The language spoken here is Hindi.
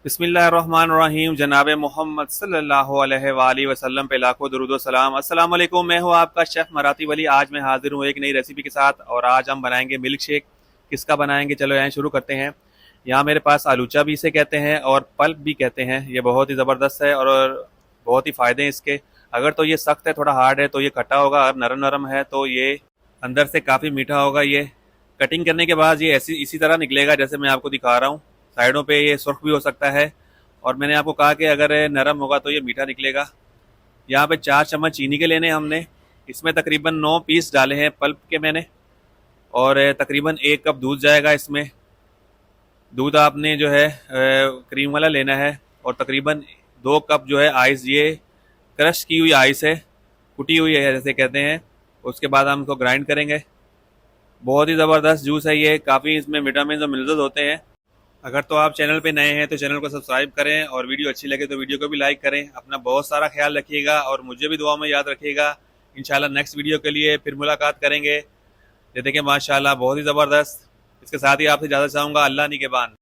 बिस्मिल्लाहिर्रहमानिर्रहीम। जनाब मोहम्मद सल्लल्लाहु अलैहि वसल्लम पे लाखों दुरूद व सलाम। अस्सलाम वालेकुम, मैं हूँ आपका शेफ़ मराती वली। आज मैं हाजिर हूँ एक नई रेसिपी के साथ और आज हम बनाएंगे मिल्क शेक। किसका बनाएंगे, चलो यहाँ शुरू करते हैं। यहाँ मेरे पास आलूचा भी इसे कहते हैं और पल्प भी कहते हैं। ये बहुत ही ज़बरदस्त है और बहुत ही फ़ायदे हैं इसके। अगर तो ये सख्त है, थोड़ा हार्ड है तो ये खट्टा होगा, अगर नरम नरम है तो ये अंदर से काफ़ी मीठा होगा। ये कटिंग करने के बाद ये ऐसी इसी तरह निकलेगा जैसे मैं आपको दिखा रहा हूँ। साइडों पे ये सुर्ख भी हो सकता है और मैंने आपको कहा कि अगर नरम होगा तो ये मीठा निकलेगा। यहाँ पे 4 चम्मच चीनी के लेने हमने। इसमें तकरीबन 9 पीस डाले हैं पल्प के मैंने और तकरीबन 1 कप दूध जाएगा इसमें। दूध आपने जो है क्रीम वाला लेना है और तकरीबन 2 कप जो है आइस, ये क्रश की हुई आइस है, कुटी हुई है जैसे कहते हैं। उसके बाद हम इसको ग्राइंड करेंगे। बहुत ही ज़बरदस्त जूस है ये, काफ़ी इसमें विटामिन और मिनरल्स होते हैं। अगर तो आप चैनल पे नए हैं तो चैनल को सब्सक्राइब करें और वीडियो अच्छी लगे तो वीडियो को भी लाइक करें। अपना बहुत सारा ख्याल रखिएगा और मुझे भी दुआ में याद रखिएगा। इंशाल्लाह नेक्स्ट वीडियो के लिए फिर मुलाकात करेंगे। ये देखें माशाल्लाह बहुत ही ज़बरदस्त। इसके साथ ही आपसे इजाज़त चाहूँगा। अल्लाह निगहबान।